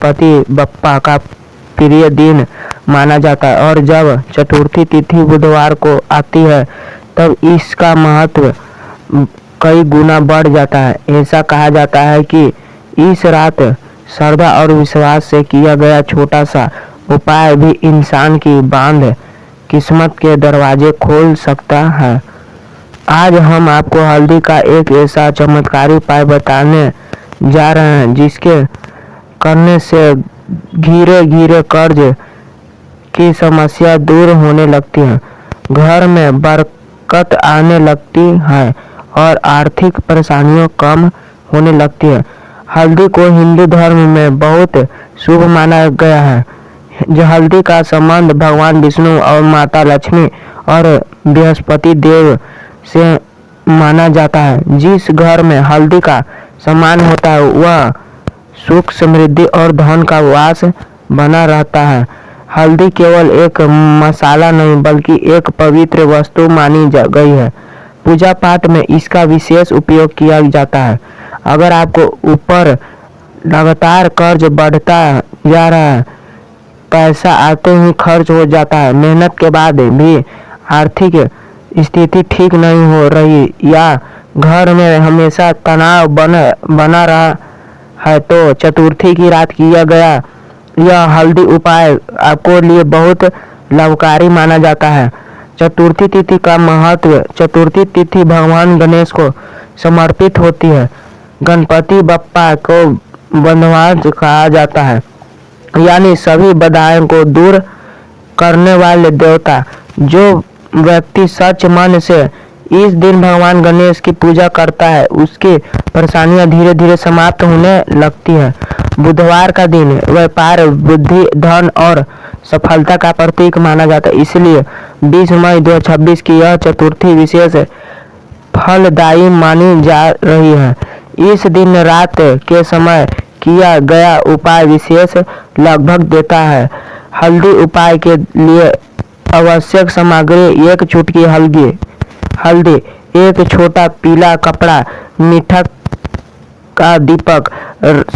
गणपति बप्पा का प्रिय दिन माना जाता है और जब चतुर्थी तिथि बुधवार को आती है तब इसका महत्व कई गुना बढ़ जाता है। ऐसा कहा जाता है कि इस रात श्रद्धा और विश्वास से किया गया छोटा सा उपाय भी इंसान की बांध किस्मत के दरवाजे खोल सकता है। आज हम आपको हल्दी का एक ऐसा चमत्कारी उपाय बताने जा रहे हैं जिसके करने से धीरे धीरे कर्ज की समस्या दूर होने लगती है, घर में बरकत आने लगती है और आर्थिक परेशानियां कम होने लगती है। हल्दी को हिंदू धर्म में बहुत शुभ माना गया है। हल्दी का संबंध भगवान विष्णु और माता लक्ष्मी और बृहस्पति देव से माना जाता है। जिस घर में हल्दी का सम्मान होता है वह सुख समृद्धि और धन का वास बना रहता है। हल्दी केवल एक मसाला नहीं बल्कि एक पवित्र वस्तु मानी गई है। पूजा पाठ में इसका विशेष उपयोग किया जाता है। अगर आपको ऊपर लगातार कर्ज बढ़ता जा रहा है, पैसा आते ही खर्च हो जाता है, मेहनत के बाद भी आर्थिक स्थिति ठीक नहीं हो रही या घर में हमेशा तनाव बना रहा है तो चतुर्थी की रात किया गया यह हल्दी उपाय आपको लिए बहुत लाभकारी माना जाता है। चतुर्थी तिथि का महत्व। चतुर्थी तिथि भगवान गणेश को समर्पित होती है। गणपति बप्पा को बंधवाज कहा जाता है, यानी सभी बाधाओं को दूर करने वाले देवता। जो व्यक्ति सच मन से इस दिन भगवान गणेश की पूजा करता है उसकी परेशानियां धीरे धीरे समाप्त होने लगती है। बुधवार का दिन व्यापार, बुद्धि, धन और सफलता का प्रतीक माना जाता है, इसलिए 20 मई 2026 की यह चतुर्थी विशेष फलदायी मानी जा रही है। इस दिन रात के समय किया गया उपाय विशेष लगभग देता है। हल्दी उपाय के लिए आवश्यक सामग्री: एक चुटकी हल्दी, एक छोटा पीला कपड़ा, मीठा का दीपक,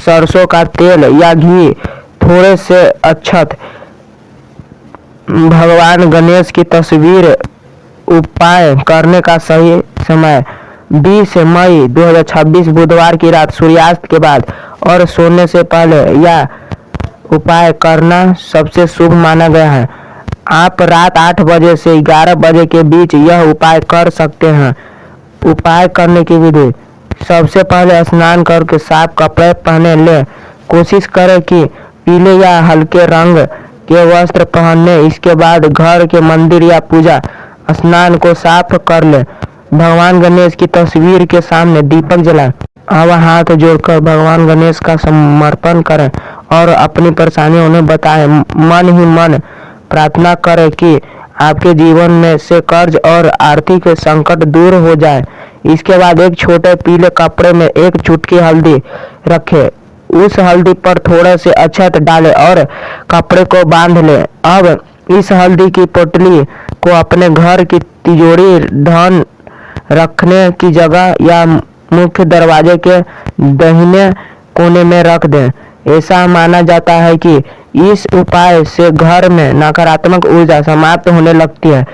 सरसों का तेल या घी, थोड़े से अक्षत, भगवान गणेश की तस्वीर। उपाय करने का सही समय: 20 मई 2026 बुधवार की रात सूर्यास्त के बाद और सोने से पहले यह उपाय करना सबसे शुभ माना गया है। आप रात 8 बजे से 11 बजे के बीच यह उपाय कर सकते हैं। उपाय करने की विधि: सबसे पहले स्नान करके साफ कपड़े पहने लें। कोशिश करें कि पीले या हल्के रंग के वस्त्र पहने। इसके बाद घर के मंदिर या पूजा स्नान को साफ कर लें। भगवान गणेश की तस्वीर के सामने दीपक जलाएं। अब हाथ जोड़कर भगवान गणेश का समर्पण करें और अपनी परेशानियां उन्हें बताएं। मन ही मन प्रार्थना करें कि आपके जीवन में से कर्ज और आर्थिक संकट दूर हो जाए। इसके बाद एक छोटे पीले कपड़े में एक चुटकी हल्दी रखें। उस हल्दी पर थोड़े से अक्षत डालें और कपड़े को बांध लें। अब इस हल्दी की पोटली को अपने घर की तिजोरी, धन रखने की जगह या मुख्य दरवाजे के दाहिने कोने में रख दें। ऐसा माना जाता है कि इस उपाय से घर में नकारात्मक ऊर्जा समाप्त होने लगती है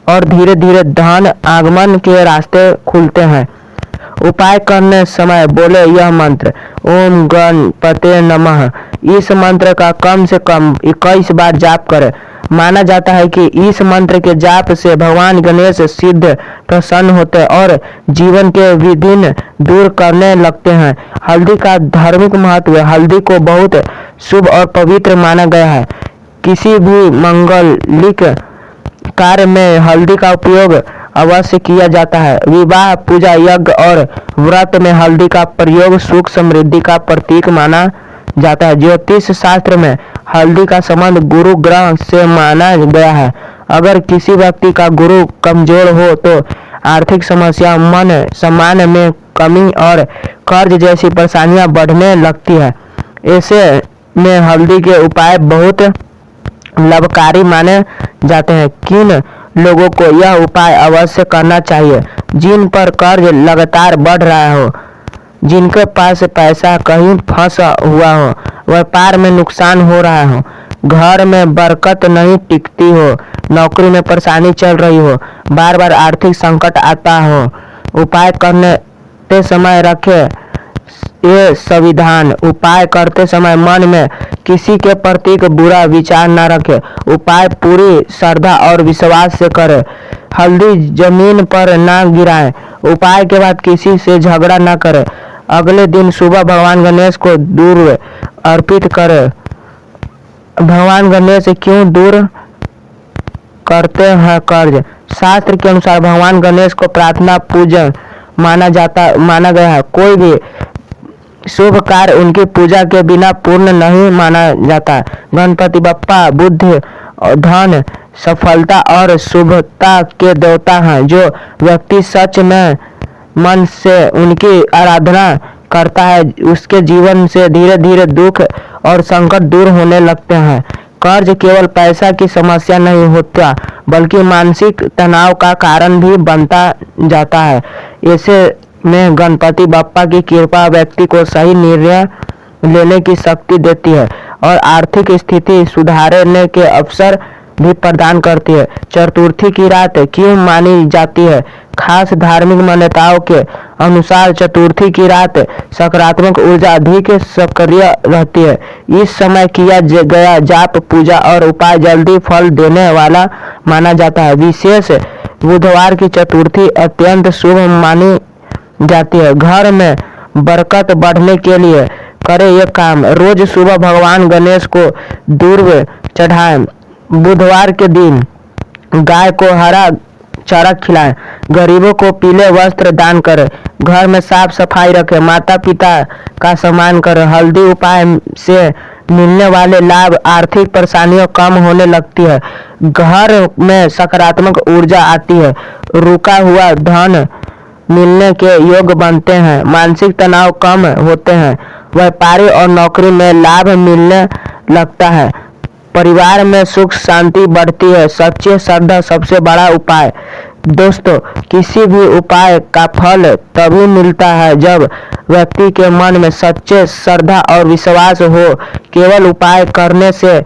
और धीरे धीरे धन आगमन के रास्ते खुलते हैं। उपाय करने समय बोले यह मंत्र: ओम गणपते नमः। इस मंत्र का कम से कम 21 बार जाप करें। माना जाता है कि इस मंत्र के जाप से भगवान गणेश सिद्ध प्रसन्न होते और जीवन के विघ्न दूर करने लगते हैं। हल्दी का धार्मिक महत्व: हल्दी को बहुत शुभ और पवित्र माना गया है। किसी भी मांगलिक कार्य में हल्दी का उपयोग अवश्य किया जाता है। विवाह, पूजा, यज्ञ और व्रत में हल्दी का प्रयोग सुख समृद्धि का प्रतीक माना जाता है। ज्योतिष शास्त्र में हल्दी का संबंध गुरु ग्रह से माना गया है। अगर किसी व्यक्ति का गुरु कमजोर हो तो आर्थिक समस्या, मन सम्मान में कमी और कर्ज जैसी परेशानियां बढ़ने लगती है। ऐसे में हल्दी के उपाय बहुत लाभकारी माने जाते हैं। किन लोगों को यह उपाय अवश्य करना चाहिए? जिन पर कर्ज लगातार बढ़ रहा हो, जिनके पास पैसा कहीं फंसा हुआ हो, व्यापार में नुकसान हो रहा हो, घर में बरकत नहीं टिकती हो, नौकरी में परेशानी चल रही हो, बार बार आर्थिक संकट आता हो, उपाय करते समय रखे ये संविधान। उपाय करते समय मन में किसी के प्रति बुरा विचार न रखे। उपाय पूरी श्रद्धा और विश्वास से करे। हल्दी जमीन पर न गिराएं। उपाय के बाद किसी से झगड़ा न करे। अगले दिन सुबह भगवान गणेश को दूर अर्पित करे। भगवान गणेश क्यों दूर करते हैं कर्ज? शास्त्र के अनुसार भगवान गणेश को प्रार्थना पूजन माना गया है। कोई भी शुभ कार्य उनकी पूजा के बिना पूर्ण नहीं माना जाता। गणपति बप्पा बुद्धि, धन, सफलता और शुभता के देवता हैं। जो व्यक्ति सच में मन से उनकी आराधना करता है, उसके जीवन से धीरे धीरे दुख और संकट दूर होने लगते हैं। कर्ज केवल पैसा की समस्या नहीं होता, बल्कि मानसिक तनाव का कारण भी बनता जाता है। ऐसे में गणपति बप्पा की कृपा व्यक्ति को सही निर्णय लेने की शक्ति देती है और आर्थिक स्थिति सुधारने के अवसर भी प्रदान करती है। चतुर्थी की रात क्यों मानी जाती है? खास धार्मिक मान्यताओं के अनुसार चतुर्थी की रात सकारात्मक ऊर्जा अधिक सक्रिय रहती है। इस समय किया गया जाप, पूजा और उपाय जल्दी फल देने वाला माना जाता है। विशेष बुधवार की चतुर्थी अत्यंत शुभ मानी जाती है। घर में बरकत बढ़ने के लिए करें ये काम। रोज सुबह भगवान गणेश को दूर्व चढ़ाएं। बुधवार के दिन गाय को हरा चारा खिलाएं। गरीबों को पीले वस्त्र दान करें। घर में साफ सफाई रखें। माता पिता का सम्मान करें। हल्दी उपाय से मिलने वाले लाभ, आर्थिक परेशानियां कम होने लगती है। घर में सकारात्मक ऊर्जा आती है। रुका हुआ धन मिलने के योग बनते हैं। मानसिक तनाव कम होते हैं। व्यापारी और नौकरी में लाभ मिलने लगता है। परिवार में सुख शांति बढ़ती है। सच्ची श्रद्धा सबसे बड़ा उपाय। दोस्तों, किसी भी उपाय का फल तभी मिलता है जब व्यक्ति के मन में सच्चे श्रद्धा और विश्वास हो। केवल उपाय करने से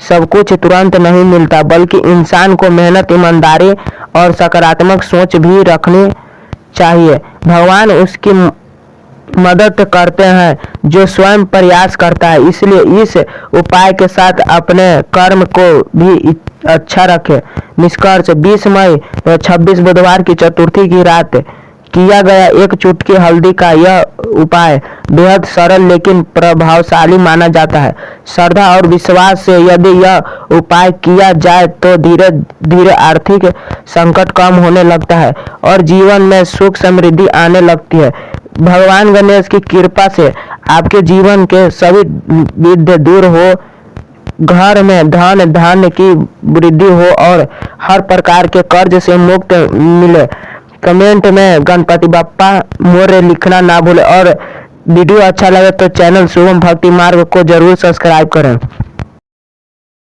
सब कुछ तुरंत नहीं मिलता, बल्कि इंसान को मेहनत, ईमानदारी और सकारात्मक सोच भी रखनी चाहिए। भगवान उसकी मदद करते हैं जो स्वयं प्रयास करता है। इसलिए इस उपाय के साथ अपने कर्म को भी अच्छा रखें। निष्कर्ष: 20 मई 26 बुधवार की चतुर्थी की रात किया गया एक चुटकी हल्दी का यह उपाय बेहद सरल लेकिन प्रभावशाली माना जाता है। श्रद्धा और विश्वास से यदि यह उपाय किया जाए तो धीरे धीरे आर्थिक संकट कम होने लगता है और जीवन में सुख समृद्धि आने लगती है। भगवान गणेश की कृपा से आपके जीवन के सभी विघ्न दूर हो, घर में धन धान्य की वृद्धि हो और हर प्रकार के कर्ज से मुक्त मिले। कमेंट में गणपति बप्पा मोरे लिखना ना भूले और वीडियो अच्छा लगे तो चैनल शुभम भक्ति मार्ग को जरूर सब्सक्राइब करें।